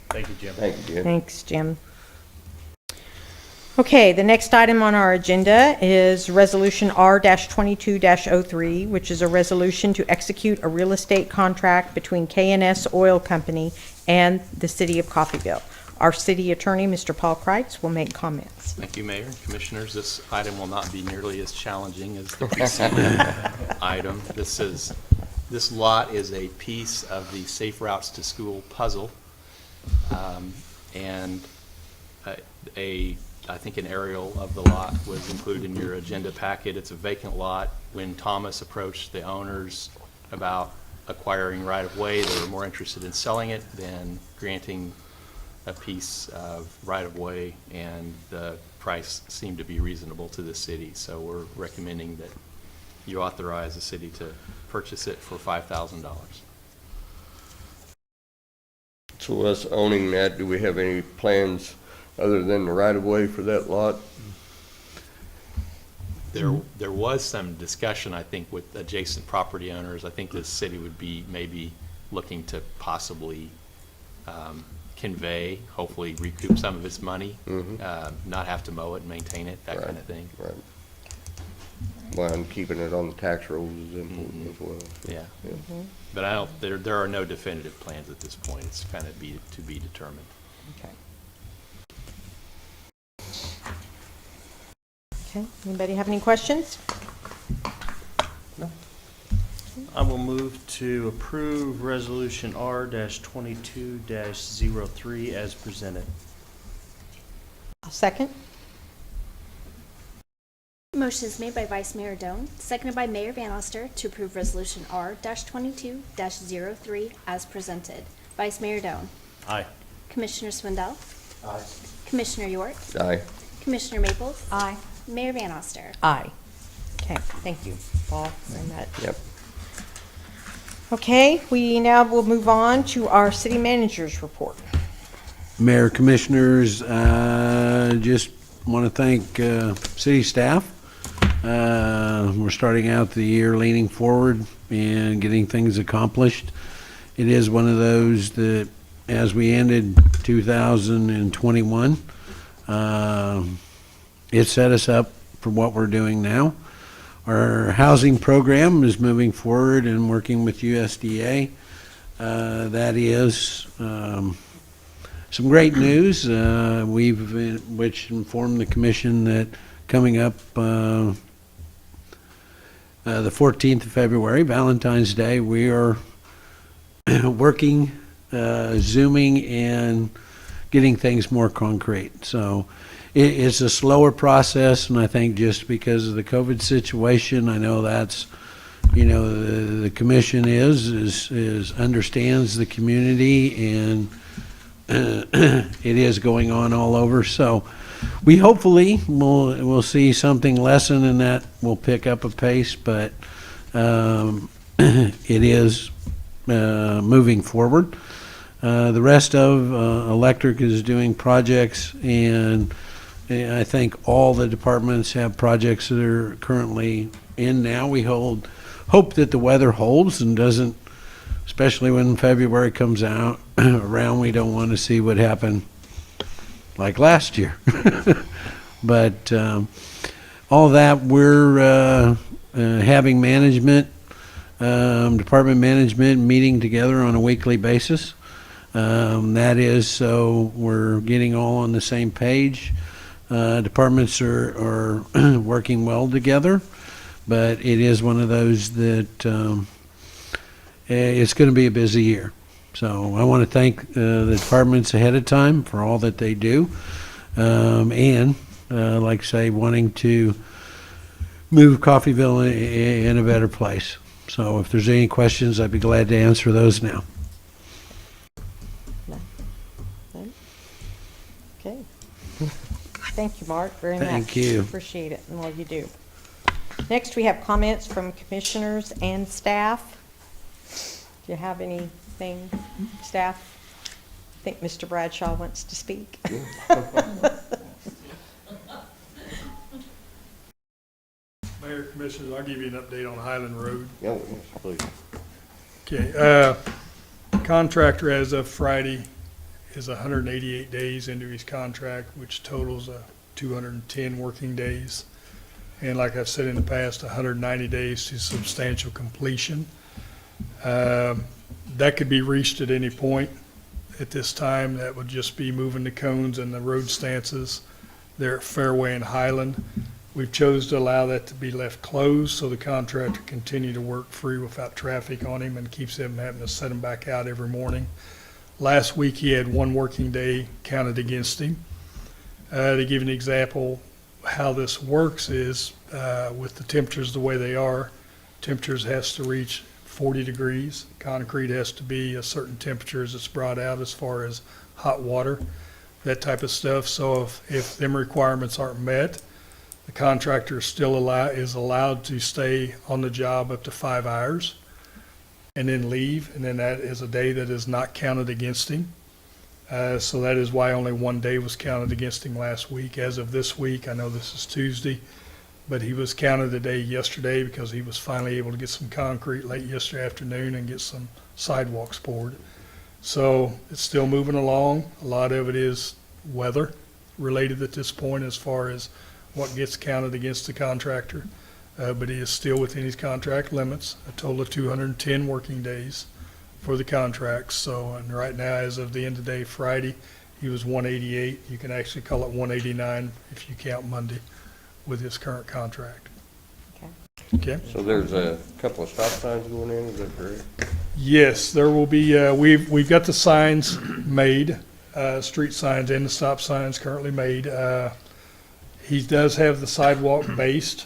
Thank you, Jim. thank you, Jim. Thanks, Jim. Okay, the next item on our agenda is Resolution R-22-03, which is a resolution to execute a real estate contract between K&S Oil Company and the City of Coffeeville. Our city attorney, Mr. Paul Kreitz, will make comments. Thank you, Mayor and Commissioners. This item will not be nearly as challenging as the preceding item. This lot is a piece of the Safe Routes to School puzzle. And I think an aerial of the lot was included in your agenda packet. It's a vacant lot. When Thomas approached the owners about acquiring right-of-way, they were more interested in selling it than granting a piece of right-of-way, and the price seemed to be reasonable to the city. So we're recommending that you authorize the city to purchase it for $5,000. So us owning that, do we have any plans other than the right-of-way for that lot? There was some discussion, I think, with adjacent property owners. I think the city would be maybe looking to possibly convey, hopefully recoup some of its money, not have to mow it and maintain it, that kind of thing. Right. Well, and keeping it on the tax rolls is important as well. Yeah. But I don't, there are no definitive plans at this point. It's kind of to be determined. Okay. Okay, anybody have any questions? I will move to approve Resolution R-22-03 as presented. I'll second. Motion is made by Vice Mayor Doan, seconded by Mayor Van Oster to approve Resolution R-22-03 as presented. Vice Mayor Doan. Aye. Commissioner Swindell. Aye. Commissioner York. Aye. Commissioner Maples. Aye. Mayor Van Oster. Aye. Okay, thank you, Paul, very much. Yep. Okay, we now will move on to our city manager's report. Mayor, Commissioners, just want to thank city staff. We're starting out the year leaning forward and getting things accomplished. It is one of those that, as we ended 2021, it set us up for what we're doing now. Our housing program is moving forward and working with USDA. That is some great news. Which informed the commission that coming up the 14th of February, Valentine's Day, we are working zooming and getting things more concrete. So it's a slower process, and I think just because of the COVID situation, I know that's, the commission is understands the community, and it is going on all over. So we hopefully we'll see something lessen, and that will pick up a pace, but it is moving forward. The rest of electric is doing projects, and I think all the departments have projects that are currently in now. We hope that the weather holds and doesn't, especially when February comes out around, we don't want to see what happened like last year. But all that, we're having management, department management meeting together on a weekly basis. That is, so we're getting all on the same page. Departments are working well together, but it is one of those that it's going to be a busy year. So I want to thank the departments ahead of time for all that they do, and like I say, wanting to move Coffeeville in a better place. So if there's any questions, I'd be glad to answer those now. Okay. Thank you, Mark, very much. Thank you. Appreciate it and all you do. Next, we have comments from commissioners and staff. Do you have anything, staff? I think Mr. Bradshaw wants to speak. Mayor, Commissioners, I'll give you an update on Highland Road. Yeah, yes, please. Okay, contractor as of Friday is 188 days into his contract, which totals 210 working days. And like I've said in the past, 190 days to substantial completion. That could be reached at any point. At this time, that would just be moving the cones and the road stances there at Fairway and Highland. We've chose to allow that to be left closed so the contractor continue to work free without traffic on him and keeps him having to set him back out every morning. Last week, he had one working day counted against him. To give you an example, how this works is with the temperatures the way they are, temperatures has to reach 40 degrees. Concrete has to be a certain temperature as it's brought out as far as hot water, that type of stuff. So if them requirements aren't met, the contractor is allowed to stay on the job up to 5 hours and then leave, and then that is a day that is not counted against him. So that is why only one day was counted against him last week. As of this week, I know this is Tuesday, but he was counted a day yesterday because he was finally able to get some concrete late yesterday afternoon and get some sidewalks poured. So it's still moving along. A lot of it is weather related at this point as far as what gets counted against the contractor. But he is still within his contract limits, a total of 210 working days for the contract. So, and right now, as of the end of the day, Friday, he was 188. You can actually call it 189 if you count Monday with his current contract. Okay. So there's a couple of stop signs going in, is that correct? Yes, there will be, we've got the signs made, street signs and the stop signs currently made. He does have the sidewalk based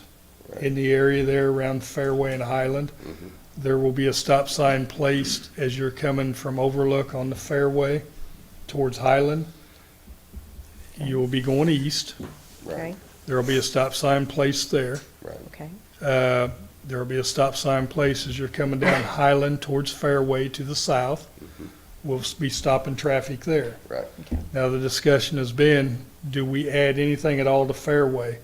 in the area there around Fairway and Highland. Mm-hmm. There will be a stop sign placed as you're coming from Overlook on the Fairway towards Highland. You will be going east. Okay, There will be a stop sign placed there. Right. okay, There will be a stop sign placed as you're coming down Highland towards Fairway to the south. We'll be stopping traffic there. Right. okay. Now, the discussion has been, do we add anything at all to Fairway,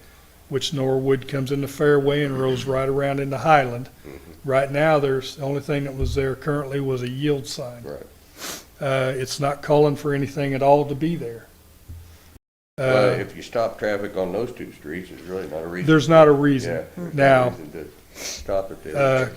which Norwood comes into Fairway and rolls right around into Highland. Right now, the only thing that was there currently was a yield sign. Right. It's not calling for anything at all to be there. Well, if you stop traffic on those two streets, there's really not a reason. There's not a reason. Yeah. there's Now, no reason to stop it there.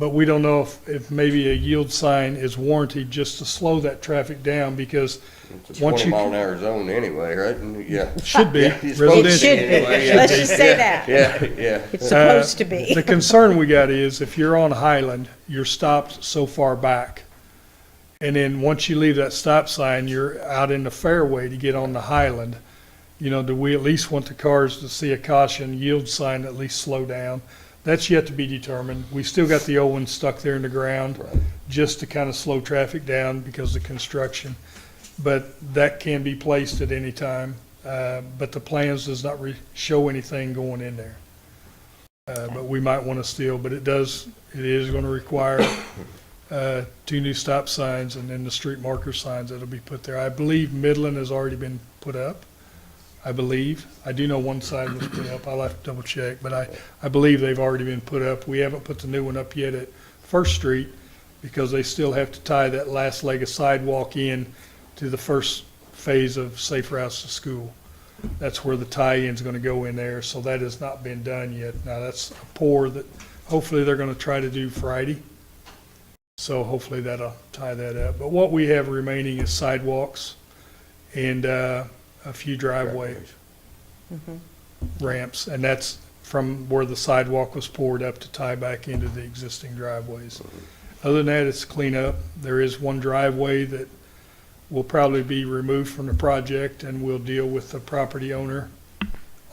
but we don't know if maybe a yield sign is warranted just to slow that traffic down, because It's a once 20 mile an hour zone anyway, right? And, yeah. it should be Yeah, it's It supposed residential. should anyway, be, yeah. let's just say that. Yeah, yeah. It's supposed to The be. concern we got is if you're on Highland, you're stopped so far back And then once you leave that stop sign, you're out in the fairway to get on the Highland. You know, do we at least want the cars to see a caution yield sign, at least slow down? That's yet to be determined. We still got the old one stuck there in the ground just to kind of slow traffic down because of construction. But that can be placed at any time. But the plans does not show anything going in there. But we might want to still, but it is going to require 2 new stop signs and then the street marker signs that'll be put there. I believe Midland has already been put up. I believe. I do know one side was put up. I'll have to double check, but I believe they've already been put up. We haven't put the new one up yet at First Street because they still have to tie that last leg of sidewalk in to the first phase of Safe Routes to School. That's where the tie-in's gonna go in there, so that has not been done yet. Now, that's a pour that hopefully they're gonna try to do Friday. So hopefully that'll tie that up. But what we have remaining is sidewalks and, a few driveway ramps, and that's from where the sidewalk was poured up to tie back into the existing driveways. Other than that, it's cleanup. There is one driveway that will probably be removed from the project, and we'll deal with the property owner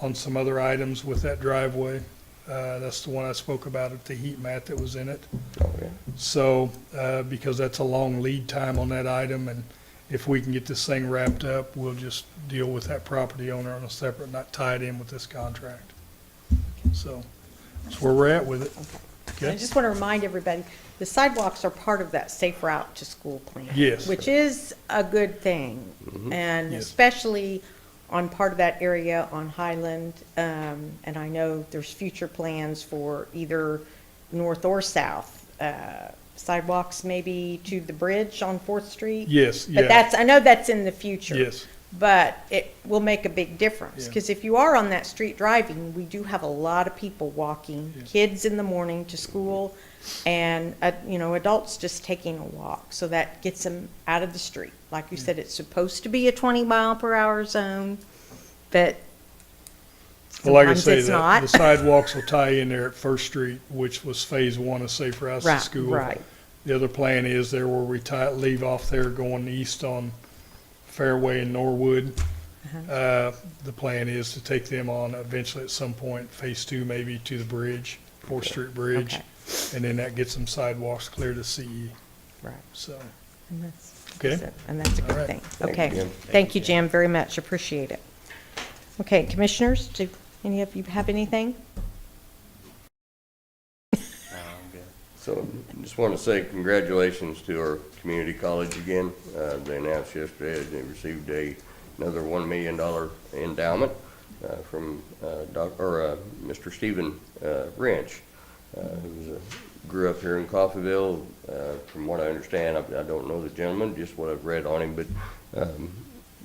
on some other items with that driveway. That's the one I spoke about at the heat mat that was in it. Okay. So, because that's a long lead time on that item, and if we can get this thing wrapped up, we'll just deal with that property owner on a separate, not tie it in with this contract. So that's where we're at with it. I Okay? just want to remind everybody, the sidewalks are part of that Safe Route to School plan. Yes. Which is a good thing. And Yes. especially on part of that area on Highland. And I know there's future plans for either north or south sidewalks, maybe to the bridge on 4th Street. Yes, But yeah, I know that's in the future. yes, But it will make a big difference, Yeah. because if you are on that street driving, we do have a lot of people walking, Yeah. kids in the morning to school, and, adults just taking a walk, so that gets them out of the street. Like you said, it's supposed to be a 20-mile-per-hour zone, but well, like I sometimes say, it's the not. sidewalks will tie in there at First Street, which was phase 1 of Safe Routes to Right, School. right. The other plan is there where we leave off there going east on Fairway and Norwood. The plan is to take them on eventually at some point, phase 2 maybe to the bridge, 4th Street Bridge. Okay. And then that gets some sidewalks clear to CE, Right. so, And that's- okay? And that's a All good right. thing. Thank Okay. you, Jim. Thank you, Jim, very much, appreciate it. Okay, commissioners, do any of you have anything? So just want to say congratulations to our community college again. They announced yesterday that they received another $1 million endowment from Mr. Stephen Wrench, who grew up here in Coffeeville. From what I understand, I don't know the gentleman, just what I've read on him, but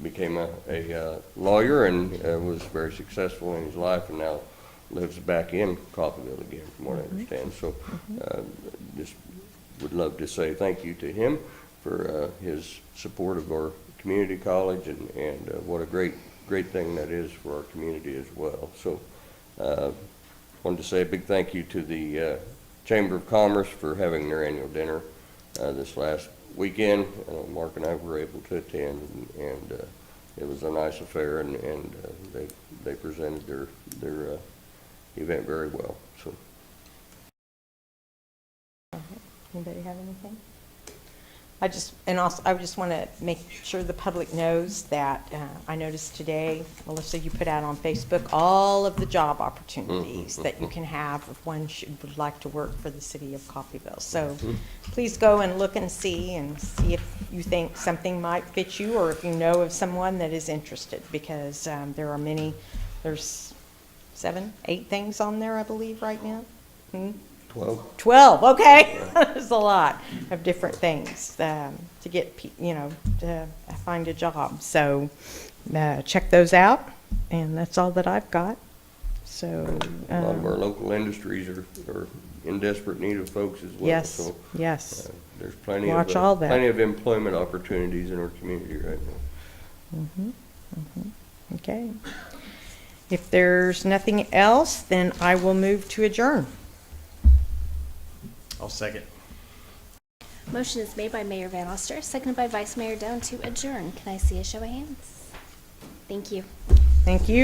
became a lawyer and was very successful in his life, and now lives back in Coffeeville again, from what I understand. So just would love to say thank you to him for his support of our community college, and what a great thing that is for our community as well. So wanted to say a big thank you to the Chamber of Commerce for having their annual dinner this last weekend. Mark and I were able to attend, and it was a nice affair, and they presented their event very well. So, Anybody have anything? I just want to make sure the public knows that I noticed today, Melissa, you put out on Facebook all of the job opportunities that you can have if one would like to work for the city of Coffeeville. So please go and look and see if you think something might fit you, or if you know of someone that is interested, because there are many, there's 7, 8 things on there, I believe, right now. 12, okay. There's a lot of different things to get, to find a job. So check those out, and that's all that I've got. So. a lot of our local industries are in desperate need of folks as well. Yes, So, yes. there's plenty Watch all that. plenty of employment opportunities in our community right now. Okay. If there's nothing else, then I will move to adjourn. I'll second. Motion is made by Mayor Van Oster, seconded by Vice Mayor Doan to adjourn. Can I see a show of hands? Thank you. Thank you.